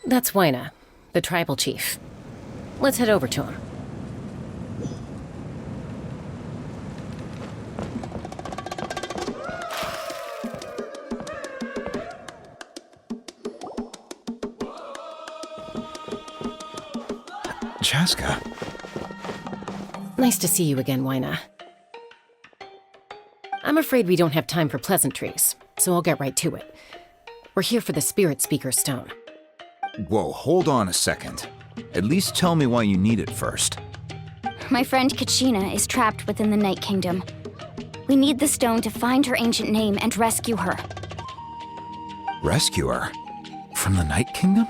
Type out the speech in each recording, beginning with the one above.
That's Waina, the tribal chief. Let's head over to him. Chaska. Nice to see you again, Waina. I'm afraid we don't have time for pleasantries, so I'll get right to it. We're here for the Spirit Speaker Stone. Whoa, hold on a second. At least tell me why you need it first. My friend Kachina is trapped within the Night Kingdom. We need the stone to find her ancient name and rescue her. Rescue her? From the Night Kingdom?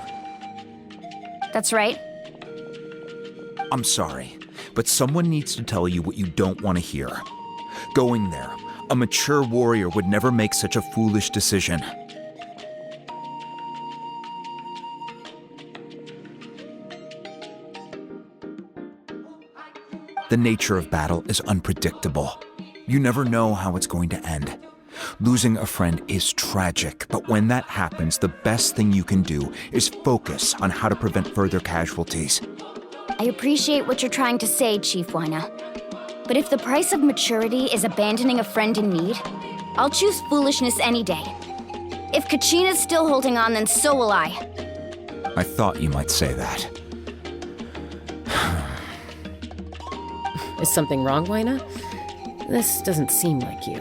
That's right. I'm sorry, but someone needs to tell you what you don't want to hear. Going there, a mature warrior would never make such a foolish decision. The nature of battle is unpredictable. You never know how it's going to end. Losing a friend is tragic, but when that happens, the best thing you can do is focus on how to prevent further casualties. I appreciate what you're trying to say, Chief Waina. But if the price of maturity is abandoning a friend in need, I'll choose foolishness any day. If Kachina's still holding on, then so will I. I thought you might say that. Is something wrong, Waina? This doesn't seem like you.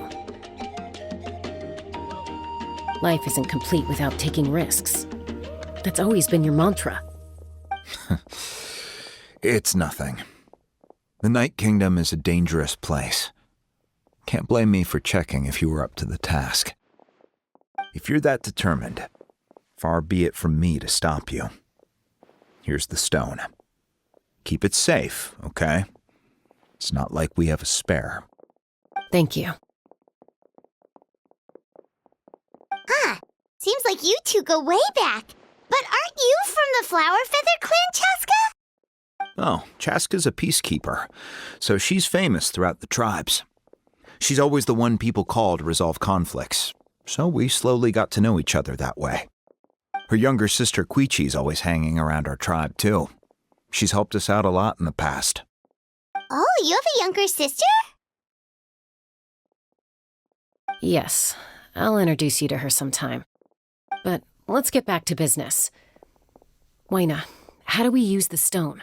Life isn't complete without taking risks. That's always been your mantra. It's nothing. The Night Kingdom is a dangerous place. Can't blame me for checking if you were up to the task. If you're that determined, far be it from me to stop you. Here's the stone. Keep it safe, okay? It's not like we have a spare. Thank you. Huh. Seems like you two go way back. But aren't you from the Flower Feather Clan, Chaska? Oh, Chaska's a peacekeeper, so she's famous throughout the tribes. She's always the one people call to resolve conflicts, so we slowly got to know each other that way. Her younger sister Quichi's always hanging around our tribe, too. She's helped us out a lot in the past. Oh, you have a younger sister? Yes, I'll introduce you to her sometime. But let's get back to business. Waina, how do we use the stone?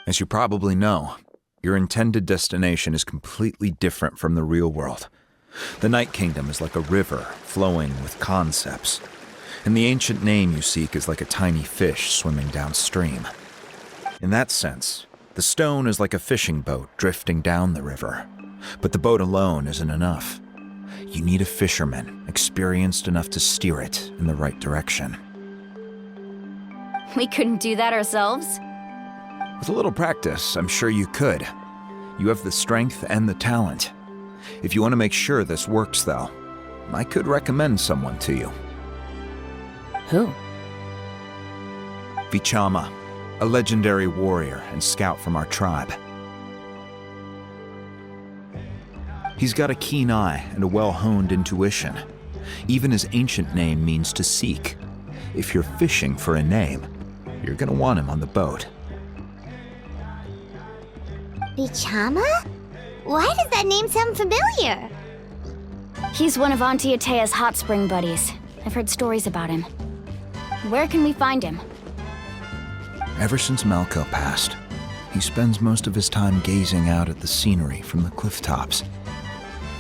As you probably know, your intended destination is completely different from the real world. The Night Kingdom is like a river flowing with concepts, and the ancient name you seek is like a tiny fish swimming downstream. In that sense, the stone is like a fishing boat drifting down the river, but the boat alone isn't enough. You need a fisherman experienced enough to steer it in the right direction. We couldn't do that ourselves? With a little practice, I'm sure you could. You have the strength and the talent. If you want to make sure this works, though, I could recommend someone to you. Who? Vichama, a legendary warrior and scout from our tribe. He's got a keen eye and a well-honed intuition. Even his ancient name means to seek. If you're fishing for a name, you're gonna want him on the boat. Vichama? Why does that name sound familiar? He's one of Auntie Atea's hot spring buddies. I've heard stories about him. Where can we find him? Ever since Malco passed, he spends most of his time gazing out at the scenery from the cliff tops.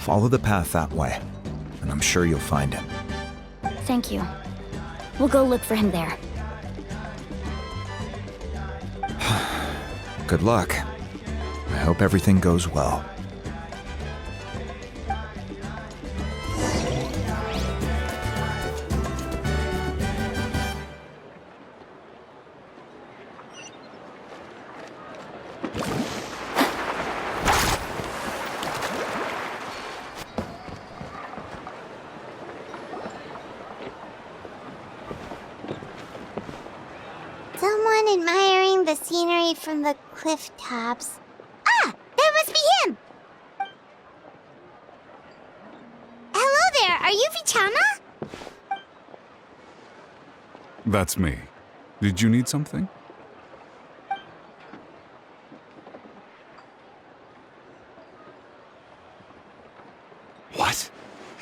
Follow the path that way, and I'm sure you'll find him. Thank you. We'll go look for him there. Good luck. I hope everything goes well. Someone admiring the scenery from the cliff tops. Ah! That must be him! Hello there, are you Vichama? That's me. Did you need something? What?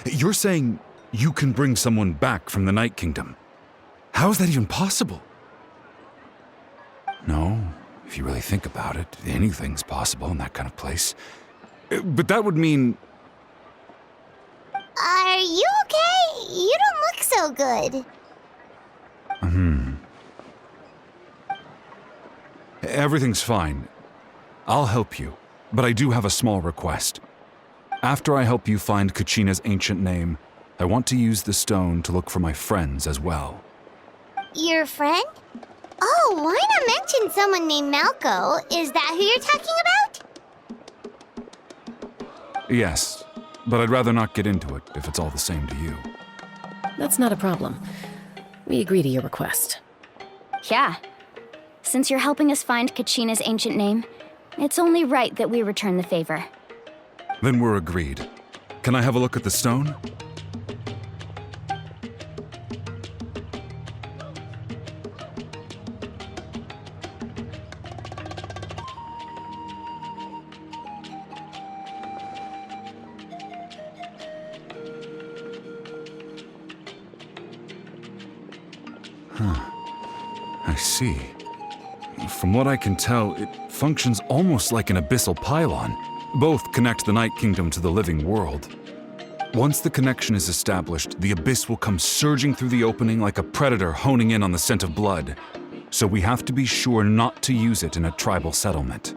You're saying you can bring someone back from the Night Kingdom? How is that even possible? No, if you really think about it, anything's possible in that kind of place. But that would mean... Are you okay? You don't look so good. Everything's fine. I'll help you, but I do have a small request. After I help you find Kachina's ancient name, I want to use the stone to look for my friends as well. Your friend? Oh, Wina mentioned someone named Malco. Is that who you're talking about? Yes, but I'd rather not get into it if it's all the same to you. That's not a problem. We agree to your request. Yeah. Since you're helping us find Kachina's ancient name, it's only right that we return the favor. Then we're agreed. Can I have a look at the stone? I see. From what I can tell, it functions almost like an abyssal pylon. Both connect the Night Kingdom to the living world. Once the connection is established, the abyss will come surging through the opening like a predator honing in on the scent of blood. So we have to be sure not to use it in a tribal settlement.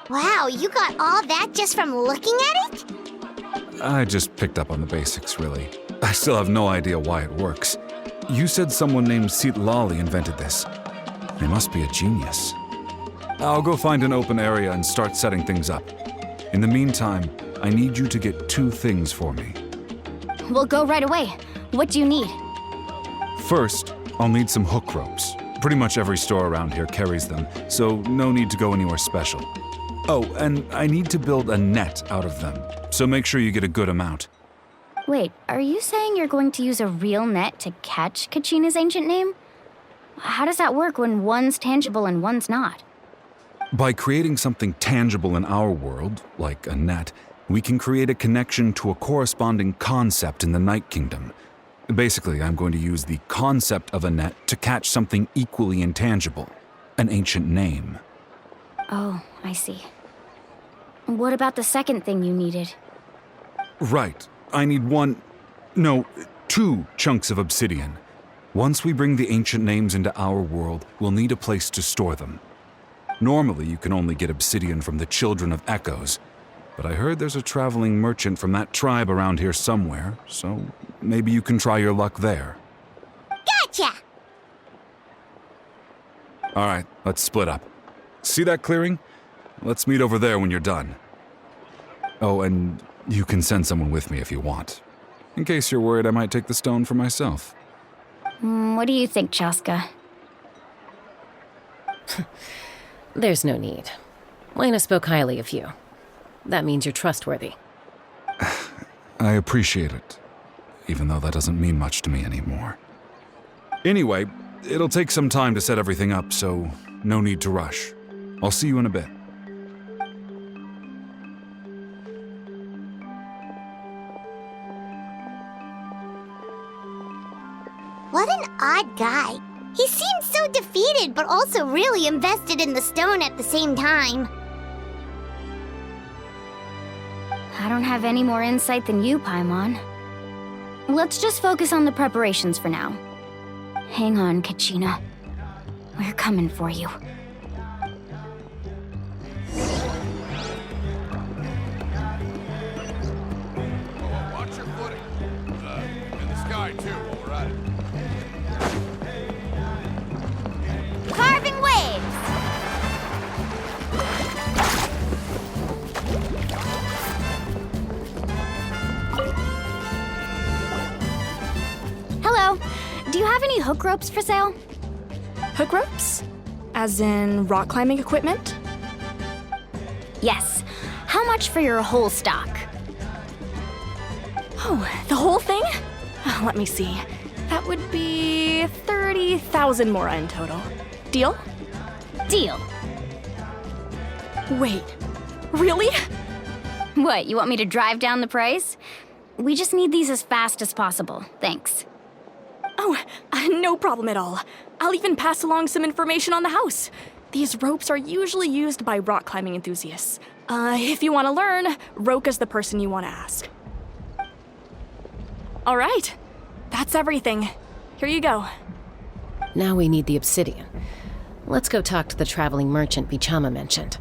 Wow, you got all that just from looking at it? I just picked up on the basics, really. I still have no idea why it works. You said someone named Sitlali invented this. They must be a genius. I'll go find an open area and start setting things up. In the meantime, I need you to get 2 things for me. We'll go right away. What do you need? First, I'll need some hook ropes. Pretty much every store around here carries them, so no need to go anywhere special. Oh, and I need to build a net out of them, so make sure you get a good amount. Wait, are you saying you're going to use a real net to catch Kachina's ancient name? How does that work when one's tangible and one's not? By creating something tangible in our world, like a net, we can create a connection to a corresponding concept in the Night Kingdom. Basically, I'm going to use the concept of a net to catch something equally intangible, an ancient name. Oh, I see. What about the second thing you needed? Right. I need 2 chunks of obsidian. Once we bring the ancient names into our world, we'll need a place to store them. Normally, you can only get obsidian from the Children of Echoes, but I heard there's a traveling merchant from that tribe around here somewhere, so maybe you can try your luck there. Gotcha! All right, let's split up. See that clearing? Let's meet over there when you're done. Oh, and you can send someone with me if you want. In case you're worried I might take the stone for myself. What do you think, Chaska? There's no need. Lena spoke highly of you. That means you're trustworthy. I appreciate it, even though that doesn't mean much to me anymore. Anyway, it'll take some time to set everything up, so no need to rush. I'll see you in a bit. What an odd guy. He seems so defeated, but also really invested in the stone at the same time. I don't have any more insight than you, Paimon. Let's just focus on the preparations for now. Hang on, Kachina. We're coming for you. Watch your footing. In the sky, too, while we're at it. Carving waves! Hello. Do you have any hook ropes for sale? Hook ropes? As in rock climbing equipment? Yes. How much for your whole stock? Oh, the whole thing? Let me see. That would be 30,000 mora in total. Deal? Deal. Wait, really? What, you want me to drive down the price? We just need these as fast as possible. Thanks. Oh, no problem at all. I'll even pass along some information on the house. These ropes are usually used by rock climbing enthusiasts. If you want to learn, Roka's the person you want to ask. All right, that's everything. Here you go. Now we need the obsidian. Let's go talk to the traveling merchant Bichama mentioned.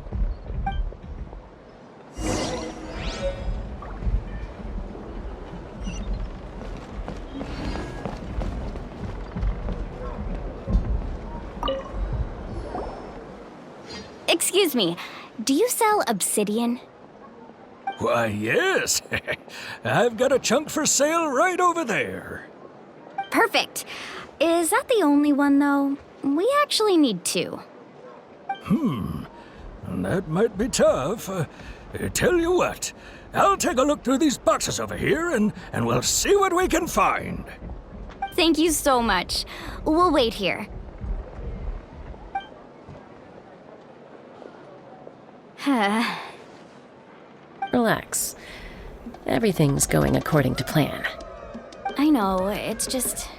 Excuse me, do you sell obsidian? Why, yes. I've got a chunk for sale right over there. Perfect. Is that the only one, though? We actually need two. That might be tough. Tell you what, I'll take a look through these boxes over here and we'll see what we can find. Thank you so much. We'll wait here. Relax. Everything's going according to plan. I know, it's just...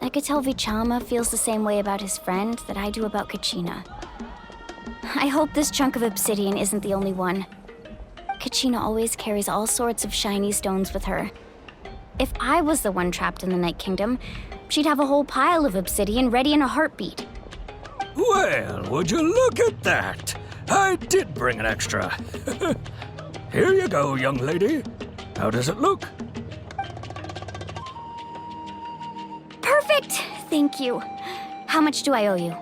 I could tell Vichama feels the same way about his friend that I do about Kachina. I hope this chunk of obsidian isn't the only one. Kachina always carries all sorts of shiny stones with her. If I was the one trapped in the Night Kingdom, she'd have a whole pile of obsidian ready in a heartbeat. Well, would you look at that? I did bring an extra. Here you go, young lady. How does it look? Perfect! Thank you. How much do I owe you?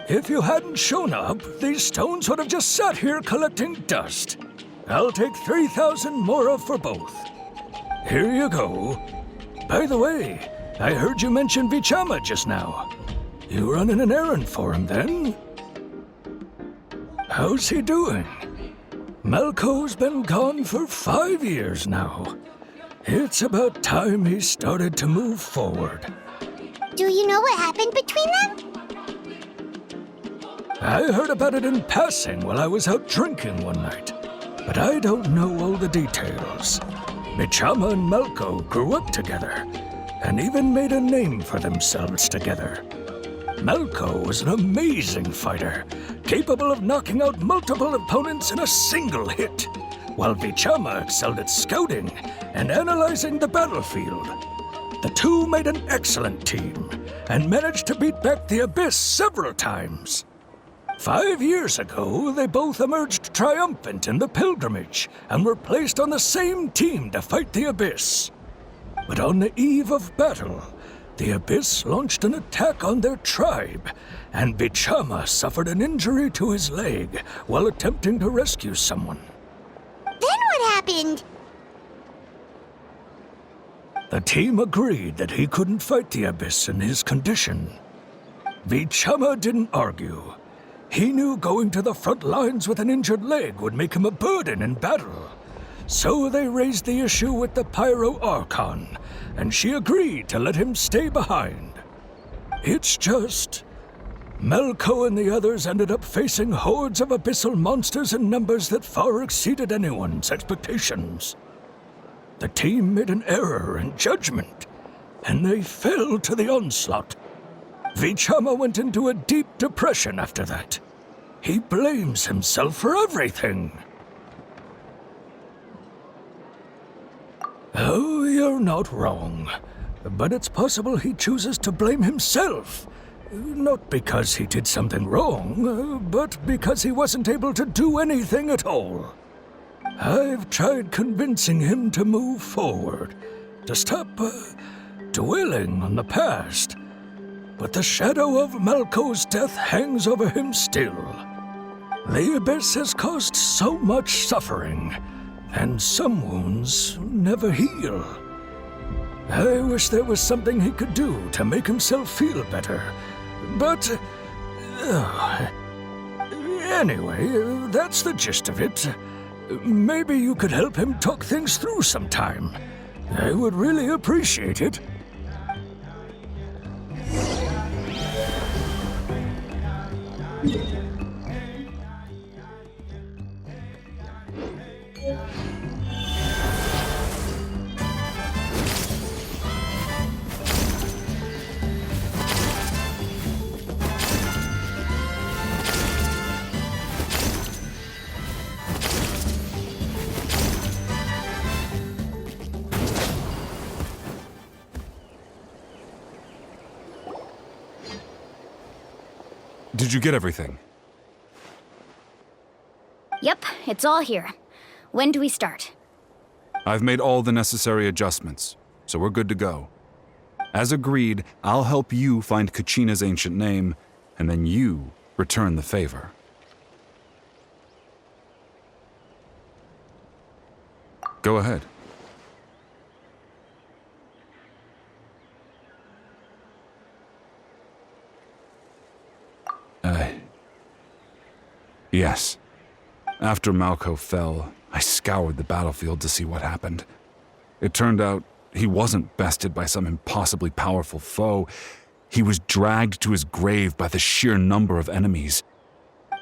If you hadn't shown up, these stones would have just sat here collecting dust. I'll take 3,000 mora for both. Here you go. By the way, I heard you mention Vichama just now. You running an errand for him, then? How's he doing? Malco's been gone for 5 years now. It's about time he started to move forward. Do you know what happened between them? I heard about it in passing while I was out drinking one night, but I don't know all the details. Vichama and Malco grew up together, and even made a name for themselves together. Malco was an amazing fighter, capable of knocking out multiple opponents in a single hit, while Vichama excelled at scouting and analyzing the battlefield. The two made an excellent team, and managed to beat back the Abyss several times. 5 years ago, they both emerged triumphant in the pilgrimage, and were placed on the same team to fight the Abyss. But on the eve of battle, the Abyss launched an attack on their tribe, and Vichama suffered an injury to his leg while attempting to rescue someone. Then what happened? The team agreed that he couldn't fight the Abyss in his condition. Vichama didn't argue. He knew going to the front lines with an injured leg would make him a burden in battle. So they raised the issue with the Pyro Archon, and she agreed to let him stay behind. It's just... Malco and the others ended up facing hordes of abyssal monsters in numbers that far exceeded anyone's expectations. The team made an error in judgment, and they fell to the onslaught. Vichama went into a deep depression after that. He blames himself for everything. Oh, you're not wrong. But it's possible he chooses to blame himself. Not because he did something wrong, but because he wasn't able to do anything at all. I've tried convincing him to move forward, to stop dwelling on the past. But the shadow of Malco's death hangs over him still. The Abyss has caused so much suffering, and some wounds never heal. I wish there was something he could do to make himself feel better, but... anyway, that's the gist of it. Maybe you could help him talk things through sometime. I would really appreciate it. Did you get everything? Yep, it's all here. When do we start? I've made all the necessary adjustments, so we're good to go. As agreed, I'll help you find Kachina's ancient name, and then you return the favor. Go ahead. Yes. After Malko fell, I scoured the battlefield to see what happened. It turned out he wasn't bested by some impossibly powerful foe. He was dragged to his grave by the sheer number of enemies.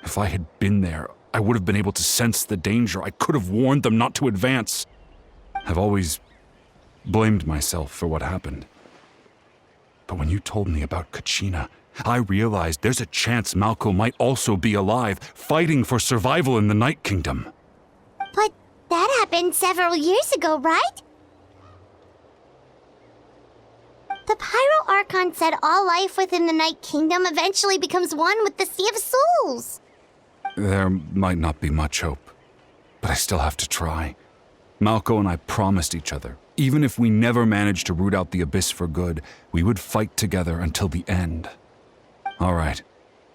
If I had been there, I would have been able to sense the danger. I could have warned them not to advance. I've always blamed myself for what happened. But when you told me about Kachina, I realized there's a chance Malko might also be alive, fighting for survival in the Night Kingdom. But that happened several years ago, right? The Pyro Archon said all life within the Night Kingdom eventually becomes one with the Sea of Souls. There might not be much hope, but I still have to try. Malko and I promised each other, even if we never managed to root out the Abyss for good, we would fight together until the end. All right,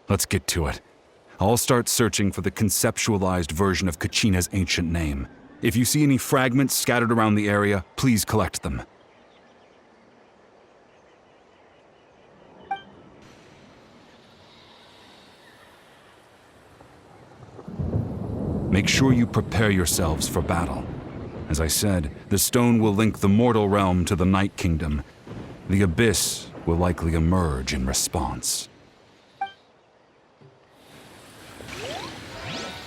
let's get to it. I'll start searching for the conceptualized version of Kachina's ancient name. If you see any fragments scattered around the area, please collect them. Make sure you prepare yourselves for battle. As I said, the stone will link the mortal realm to the Night Kingdom. The Abyss will likely emerge in response.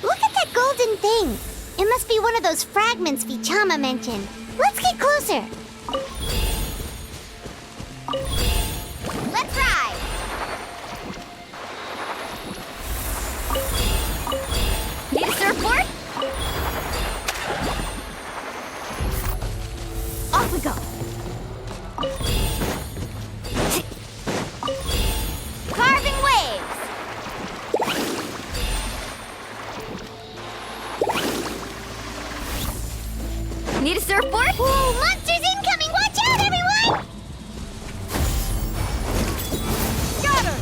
Look at that golden thing. It must be one of those fragments Vichama mentioned. Let's get closer. Let's ride. Need a surfboard? Off we go. Carving waves. Need a surfboard? Whoa, monsters incoming! Watch out, everyone! Got her!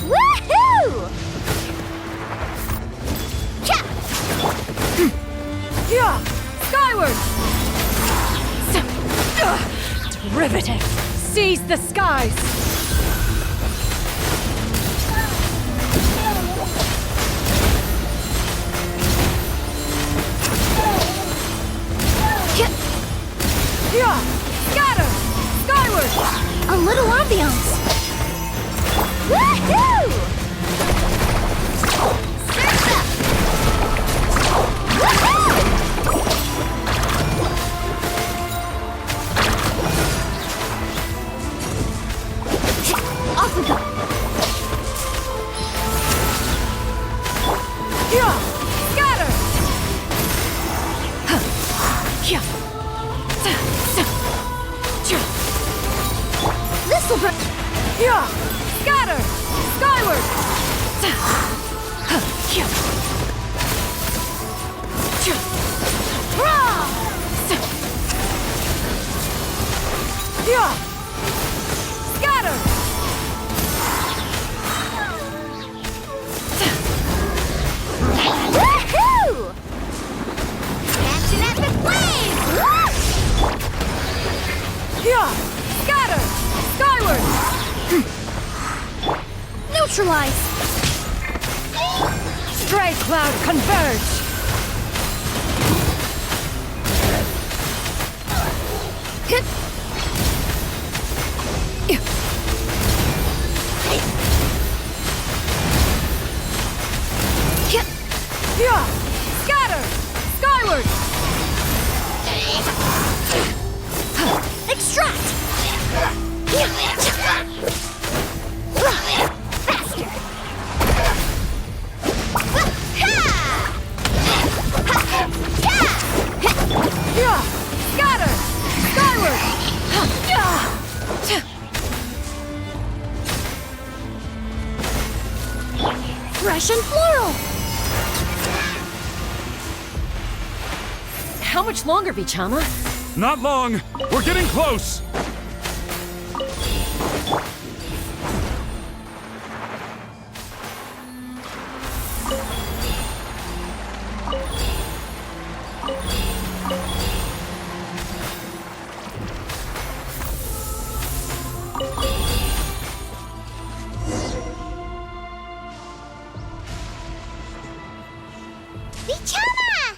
Woohoo! Cha! Yeah! Skyward! It's riveting! Seize the skies! Yeah! Scatter! Skyward! A little ambiance. Woohoo! Surf's up! Woohoo! Off we go. Yeah! Scatter! Yeah! This'll burn. Yeah! Scatter! Skyward! Yeah! Scatter! Woohoo! Catching at the flames! Yeah! Scatter! Skyward! Neutralize! Stray cloud converge! Ashen Floral! How much longer, Vichama? Not long! We're getting close! Vichama!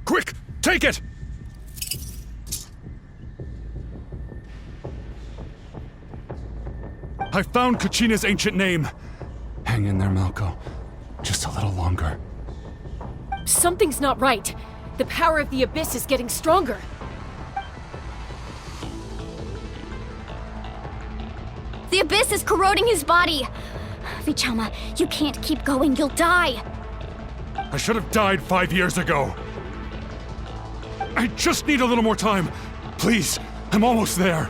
Quick! Take it! I found Kachina's ancient name. Hang in there, Malco. Just a little longer. Something's not right. The power of the Abyss is getting stronger. The Abyss is corroding his body! Vichama, you can't keep going, you'll die! I should have died 5 years ago. I just need a little more time. Please, I'm almost there.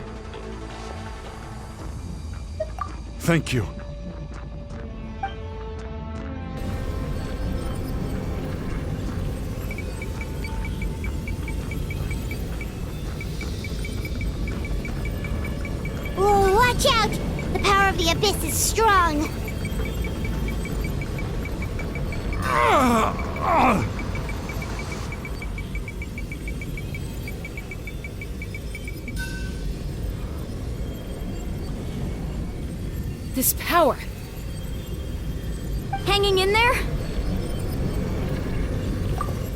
Thank you. Whoa, watch out! The power of the Abyss is strong. This power. Hanging in there?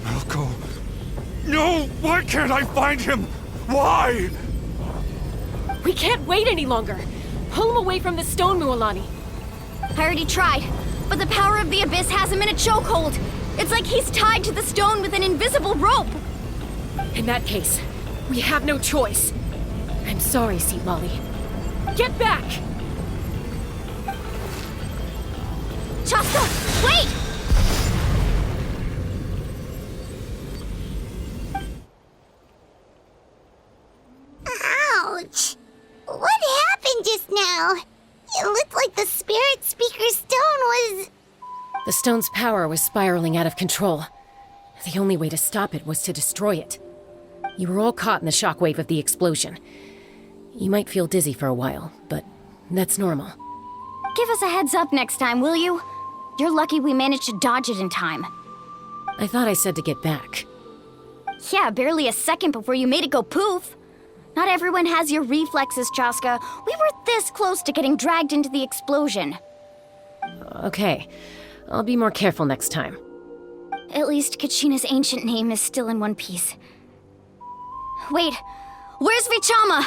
Malco. No! Why can't I find him? Why? We can't wait any longer. Pull him away from the stone, Mualani. I already tried, but the power of the Abyss has him in a chokehold. It's like he's tied to the stone with an invisible rope. In that case, we have no choice. I'm sorry, Seat Molly. Get back! Chaska, wait! Ouch! What happened just now? It looked like the Spirit Speaker's stone was... The stone's power was spiraling out of control. The only way to stop it was to destroy it. You were all caught in the shockwave of the explosion. You might feel dizzy for a while, but that's normal. Give us a heads up next time, will you? You're lucky we managed to dodge it in time. I thought I said to get back. Yeah, barely a second before you made it go poof. Not everyone has your reflexes, Chaska. We were this close to getting dragged into the explosion. Okay, I'll be more careful next time. At least Kachina's ancient name is still in one piece. Wait, where's Vichama?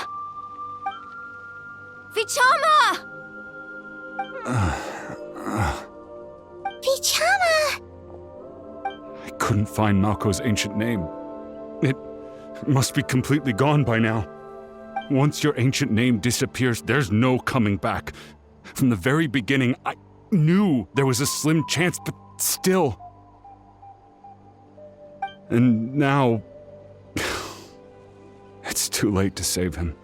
Vichama! Vichama! I couldn't find Malco's ancient name. It must be completely gone by now. Once your ancient name disappears, there's no coming back. From the very beginning, I knew there was a slim chance, but still. And now... it's too late to save him.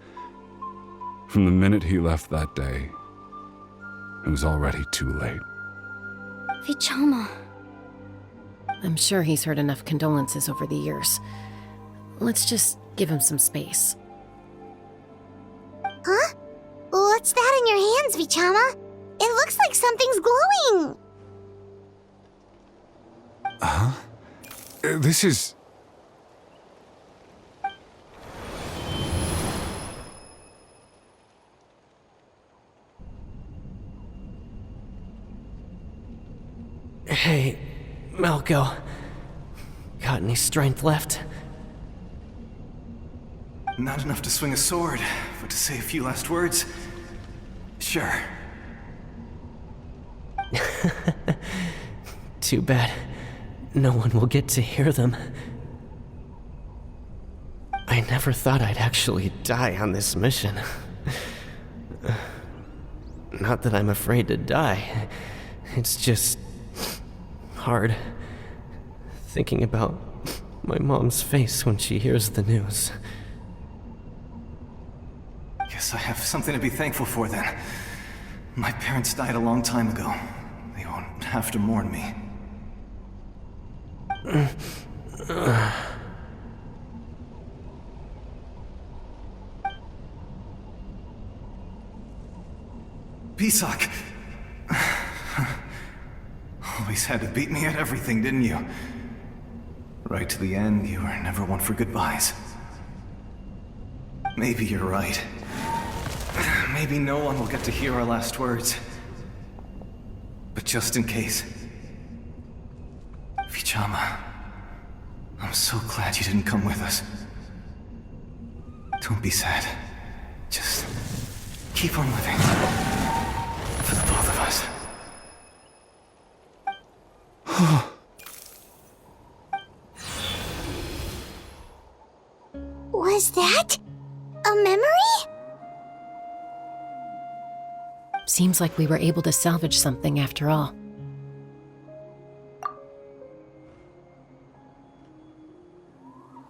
From the minute he left that day, it was already too late. Vichama. I'm sure he's heard enough condolences over the years. Let's just give him some space. Huh? What's that in your hands, Vichama? It looks like something's glowing! This is... Hey, Malco. Got any strength left? Not enough to swing a sword, but to say a few last words? Sure. Too bad. No one will get to hear them. I never thought I'd actually die on this mission. Not that I'm afraid to die. It's just... hard. Thinking about My mom's face when she hears the news. Guess I have something to be thankful for then. My parents died a long time ago. They won't have to mourn me. Pisak! Always had to beat me at everything, didn't you? Right to the end, you were never one for goodbyes. Maybe you're right. Maybe no one will get to hear our last words. But just in case... Vichama, I'm so glad you didn't come with us. Don't be sad. Just keep on living. For the both of us. Was that a memory? Seems like we were able to salvage something after all.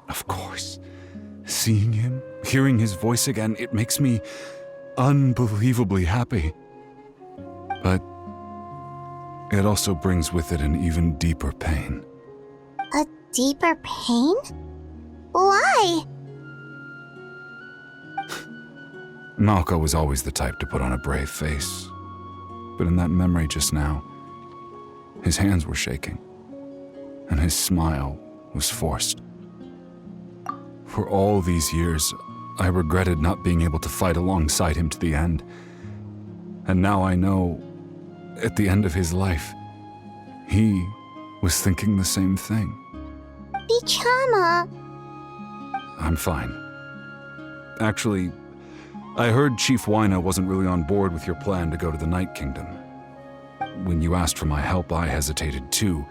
Of course. Seeing him, hearing his voice again, it makes me unbelievably happy. But it also brings with it an even deeper pain. A deeper pain? Why? Malko was always the type to put on a brave face. But in that memory just now, his hands were shaking, and his smile was forced. For all these years, I regretted not being able to fight alongside him to the end. And now I know, at the end of his life, he was thinking the same thing. Vichama. I'm fine. Actually, I heard Chief Wyna wasn't really on board with your plan to go to the Night Kingdom. When you asked for my help, I hesitated too.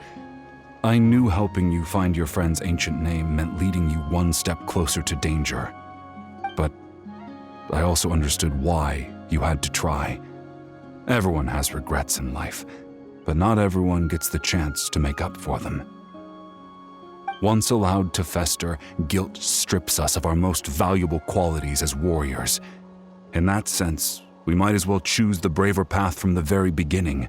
I knew helping you find your friend's ancient name meant leading you one step closer to danger. But I also understood why you had to try. Everyone has regrets in life, but not everyone gets the chance to make up for them. Once allowed to fester, guilt strips us of our most valuable qualities as warriors. In that sense, we might as well choose the braver path from the very beginning.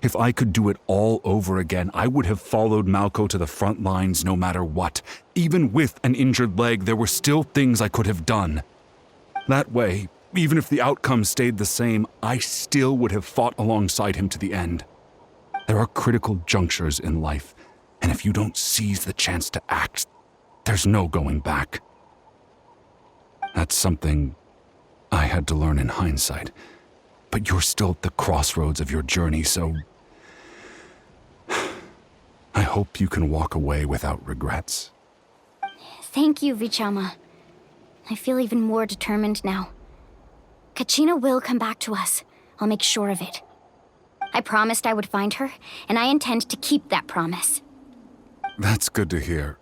If I could do it all over again, I would have followed Malko to the front lines no matter what. Even with an injured leg, there were still things I could have done. That way, even if the outcome stayed the same, I still would have fought alongside him to the end. There are critical junctures in life, and if you don't seize the chance to act, there's no going back. That's something I had to learn in hindsight. But you're still at the crossroads of your journey, so I hope you can walk away without regrets. Thank you, Vichama. I feel even more determined now. Kachina will come back to us. I'll make sure of it. I promised I would find her, and I intend to keep that promise. That's good to hear.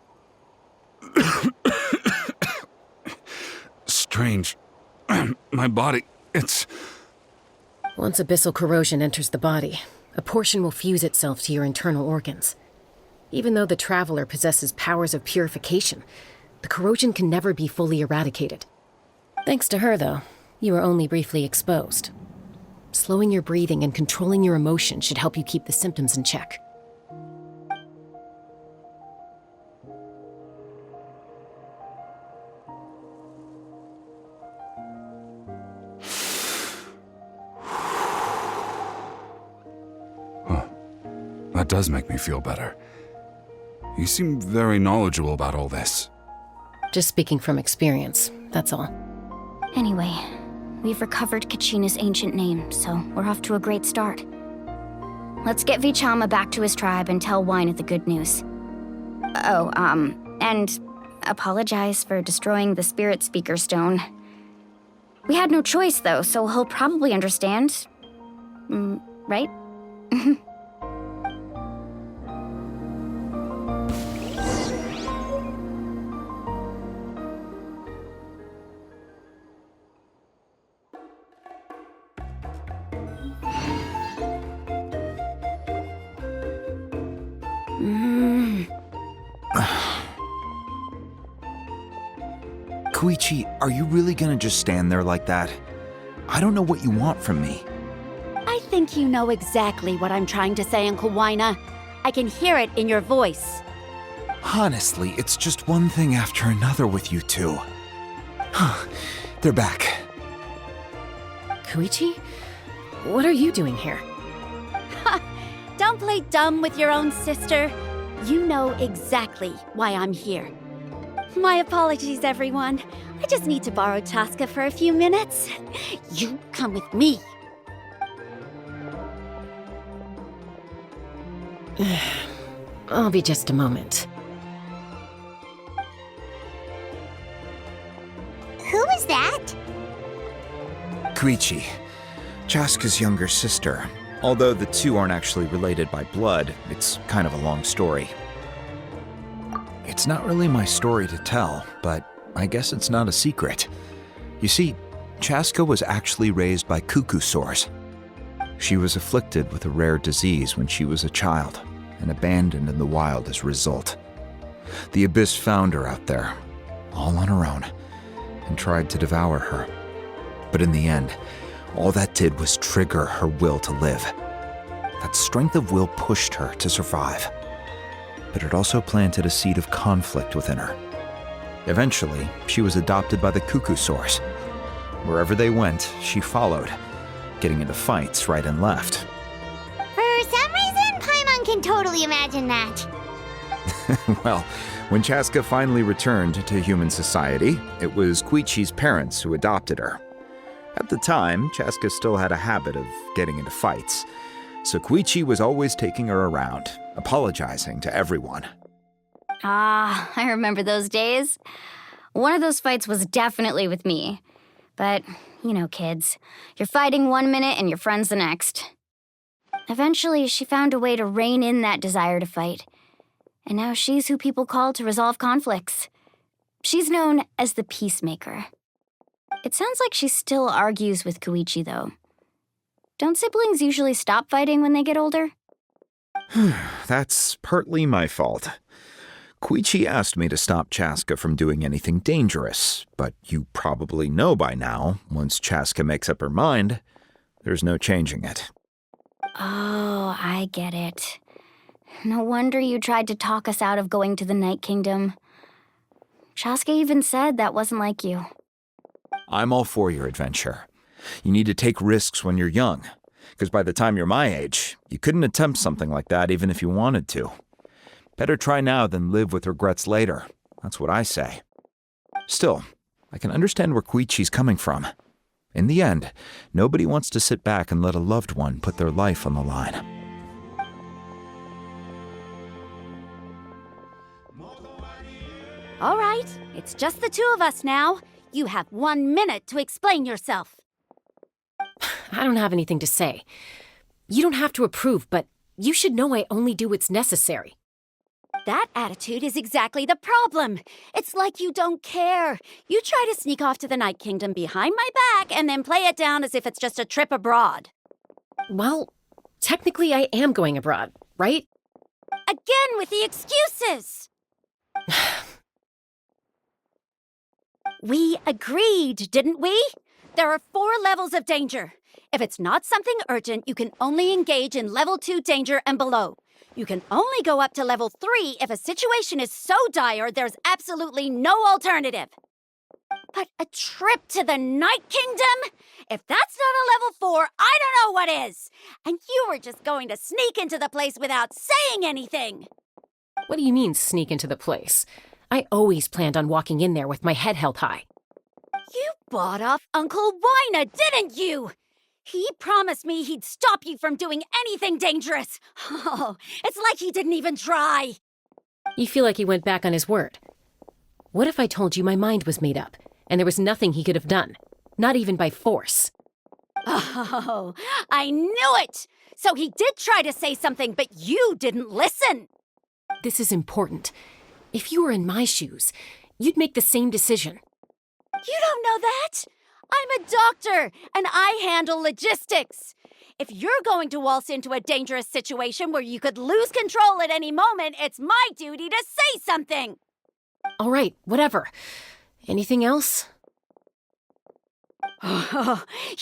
Strange. My body, it's... Once abyssal corrosion enters the body, a portion will fuse itself to your internal organs. Even though the Traveler possesses powers of purification, the corrosion can never be fully eradicated. Thanks to her, though, you were only briefly exposed. Slowing your breathing and controlling your emotions should help you keep the symptoms in check. That does make me feel better. You seem very knowledgeable about all this. Just speaking from experience, that's all. Anyway, we've recovered Kachina's ancient name, so we're off to a great start. Let's get Vichama back to his tribe and tell Wyna the good news. Oh, and apologize for destroying the Spirit Speaker Stone. We had no choice, though, so he'll probably understand. Right? Koichi, are you really gonna just stand there like that? I don't know what you want from me. I think you know exactly what I'm trying to say, Uncle Wina. I can hear it in your voice. Honestly, it's just one thing after another with you two. They're back. Koichi? What are you doing here? Don't play dumb with your own sister. You know exactly why I'm here. My apologies, everyone. I just need to borrow Chaska for a few minutes. You come with me. I'll be just a moment. Who is that? Koichi, Chaska's younger sister. Although the two aren't actually related by blood, it's kind of a long story. It's not really my story to tell, but I guess it's not a secret. You see, Chaska was actually raised by cuckoo sores. She was afflicted with a rare disease when she was a child and abandoned in the wild as a result. The Abyss found her out there, all on her own, and tried to devour her. But in the end, all that did was trigger her will to live. That strength of will pushed her to survive. But it also planted a seed of conflict within her. Eventually, she was adopted by the cuckoo sores. Wherever they went, she followed, getting into fights right and left. For some reason, Paimon can totally imagine that. Well, when Chaska finally returned to human society, it was Koichi's parents who adopted her. At the time, Chaska still had a habit of getting into fights, so Koichi was always taking her around, apologizing to everyone. Ah, I remember those days. One of those fights was definitely with me. But, you know, kids. You're fighting one minute and your friend's the next. Eventually, she found a way to rein in that desire to fight. And now she's who people call to resolve conflicts. She's known as the Peacemaker. It sounds like she still argues with Koichi, though. Don't siblings usually stop fighting when they get older? That's partly my fault. Koichi asked me to stop Chaska from doing anything dangerous, but you probably know by now, once Chaska makes up her mind, there's no changing it. Oh, I get it. No wonder you tried to talk us out of going to the Night Kingdom. Chaska even said that wasn't like you. I'm all for your adventure. You need to take risks when you're young, because by the time you're my age, you couldn't attempt something like that even if you wanted to. Better try now than live with regrets later. That's what I say. Still, I can understand where Koichi's coming from. In the end, nobody wants to sit back and let a loved one put their life on the line. All right, it's just the two of us now. You have 1 minute to explain yourself. I don't have anything to say. You don't have to approve, but you should know I only do what's necessary. That attitude is exactly the problem. It's like you don't care. You try to sneak off to the Night Kingdom behind my back and then play it down as if it's just a trip abroad. Well, technically I am going abroad, right? Again with the excuses! We agreed, didn't we? There are 4 levels of danger. If it's not something urgent, you can only engage in level 2 danger and below. You can only go up to level 3 if a situation is so dire there's absolutely no alternative. But a trip to the Night Kingdom? If that's not a level 4, I don't know what is. And you were just going to sneak into the place without saying anything. What do you mean, sneak into the place? I always planned on walking in there with my head held high. You bought off Uncle Wina, didn't you? He promised me he'd stop you from doing anything dangerous. Oh, it's like he didn't even try. You feel like he went back on his word. What if I told you my mind was made up, and there was nothing he could have done? Not even by force. Oh, I knew it! So he did try to say something, but you didn't listen. This is important. If you were in my shoes, you'd make the same decision. You don't know that? I'm a doctor, and I handle logistics. If you're going to waltz into a dangerous situation where you could lose control at any moment, it's my duty to say something. All right, whatever. Anything else? What do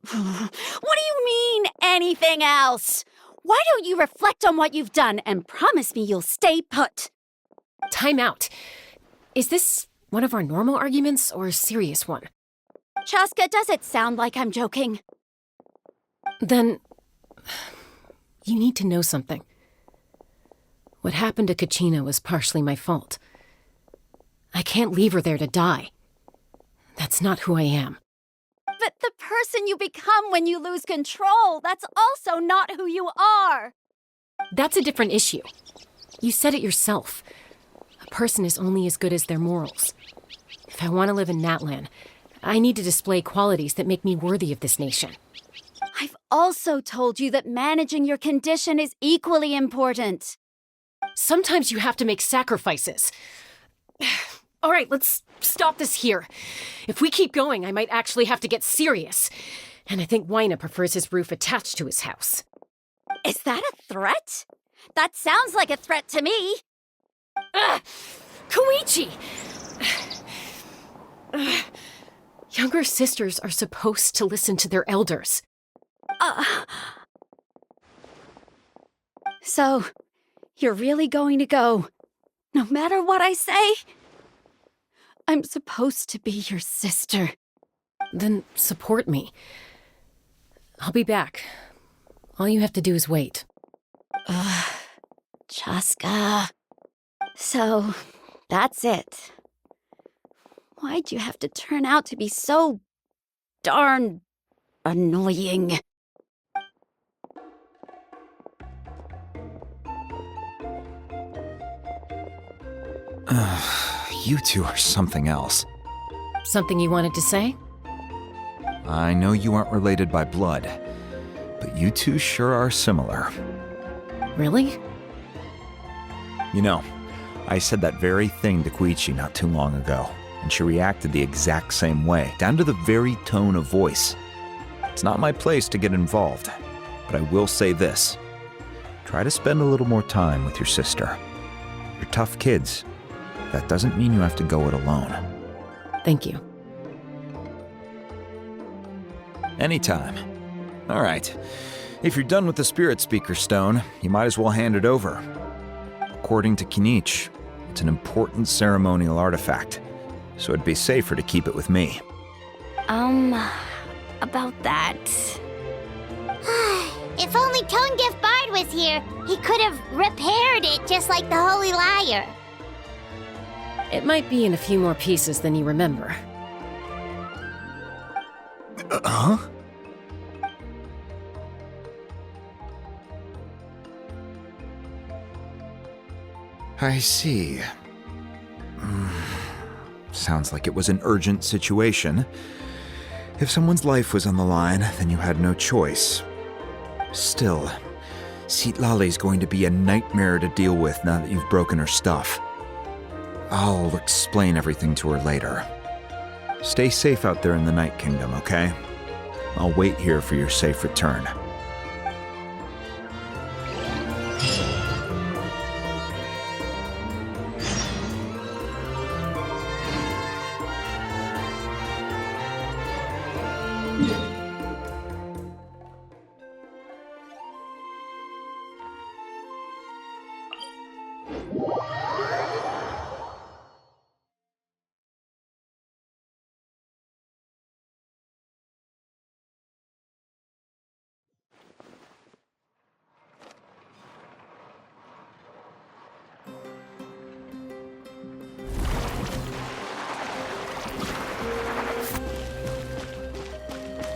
you mean, anything else? Why don't you reflect on what you've done and promise me you'll stay put? Time out. Is this one of our normal arguments or a serious one? Chaska, does it sound like I'm joking? Then, you need to know something. What happened to Kachina was partially my fault. I can't leave her there to die. That's not who I am. But the person you become when you lose control, that's also not who you are. That's a different issue. You said it yourself. A person is only as good as their morals. If I want to live in Natlan, I need to display qualities that make me worthy of this nation. I've also told you that managing your condition is equally important. Sometimes you have to make sacrifices. All right, let's stop this here. If we keep going, I might actually have to get serious. And I think Wyna prefers his roof attached to his house. Is that a threat? That sounds like a threat to me. Koichi! Younger sisters are supposed to listen to their elders. So, you're really going to go, no matter what I say? I'm supposed to be your sister. Then support me. I'll be back. All you have to do is wait. Chaska. So, that's it. Why'd you have to turn out to be so darn annoying? You two are something else. Something you wanted to say? I know you aren't related by blood, but you two sure are similar. Really? You know, I said that very thing to Koichi not too long ago, and she reacted the exact same way, down to the very tone of voice. It's not my place to get involved, but I will say this. Try to spend a little more time with your sister. You're tough kids. That doesn't mean you have to go it alone. Thank you. Anytime. All right. If you're done with the Spirit Speaker Stone, you might as well hand it over. According to Kinich, it's an important ceremonial artifact, so it'd be safer to keep it with me. About that. If only Tone Deaf Bard was here, he could have repaired it just like the Holy Liar. It might be in a few more pieces than you remember. Huh? I see. Sounds like it was an urgent situation. If someone's life was on the line, then you had no choice. Still, Citlali's going to be a nightmare to deal with now that you've broken her stuff. I'll explain everything to her later. Stay safe out there in the Night Kingdom, okay? I'll wait here for your safe return.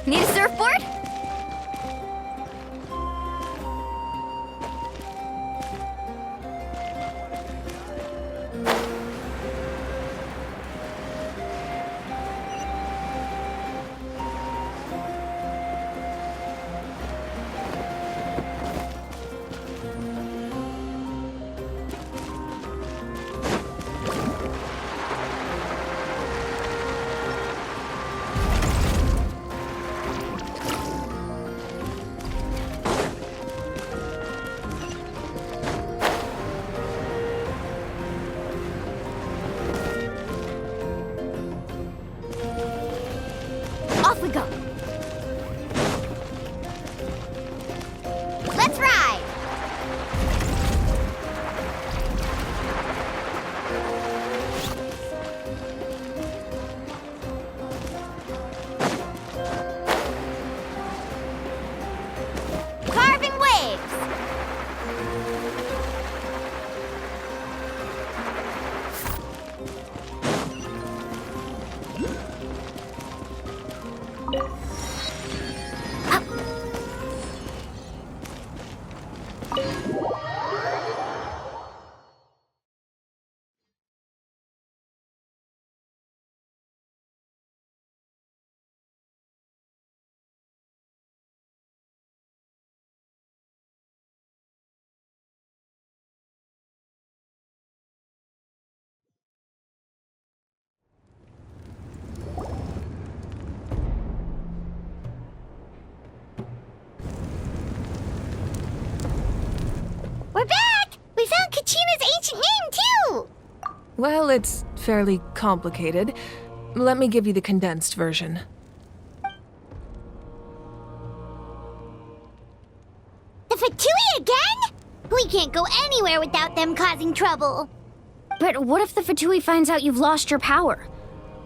Need a surfboard? We're back! We found Kachina's ancient name, too! Well, it's fairly complicated. Let me give you the condensed version. The Fatui again? We can't go anywhere without them causing trouble. But what if the Fatui finds out you've lost your power?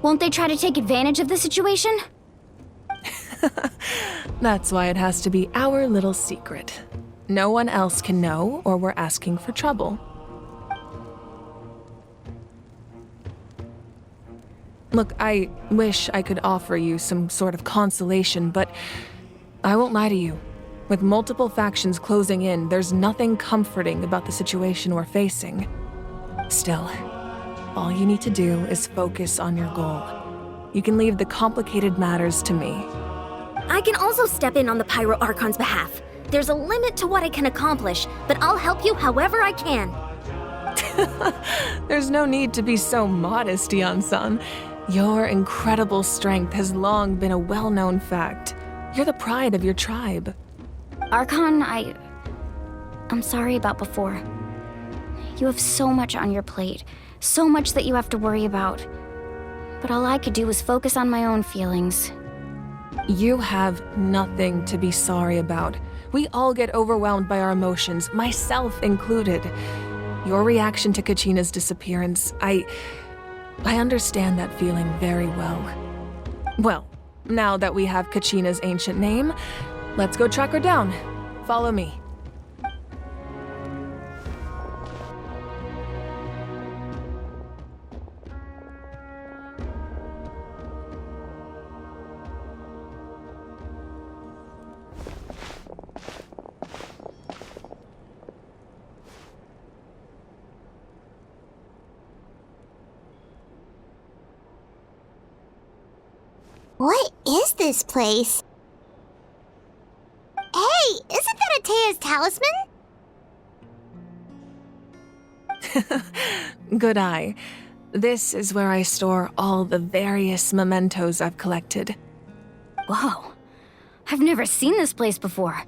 Won't they try to take advantage of the situation? That's why it has to be our little secret. No one else can know, or we're asking for trouble. Look, I wish I could offer you some sort of consolation, but I won't lie to you. With multiple factions closing in, there's nothing comforting about the situation we're facing. Still, all you need to do is focus on your goal. You can leave the complicated matters to me. I can also step in on the Pyro Archon's behalf. There's a limit to what I can accomplish, but I'll help you however I can. There's no need to be so modest, Yan-san. Your incredible strength has long been a well-known fact. You're the pride of your tribe. Archon, I'm sorry about before. You have so much on your plate, so much that you have to worry about. But all I could do was focus on my own feelings. You have nothing to be sorry about. We all get overwhelmed by our emotions, myself included. Your reaction to Kachina's disappearance, I understand that feeling very well. Well, now that we have Kachina's ancient name, let's go track her down. Follow me. What is this place? Hey, isn't that Atea's talisman? Good eye. This is where I store all the various mementos I've collected. Whoa. I've never seen this place before.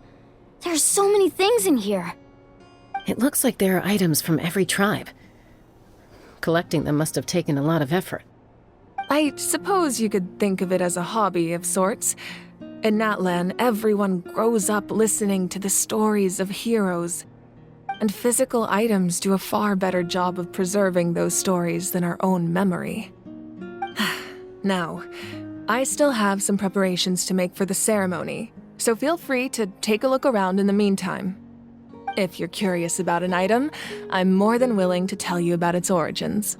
There's so many things in here. It looks like there are items from every tribe. Collecting them must have taken a lot of effort. I suppose you could think of it as a hobby of sorts. In Natlan, everyone grows up listening to the stories of heroes. And physical items do a far better job of preserving those stories than our own memory. Now, I still have some preparations to make for the ceremony, so feel free to take a look around in the meantime. If you're curious about an item, I'm more than willing to tell you about its origins.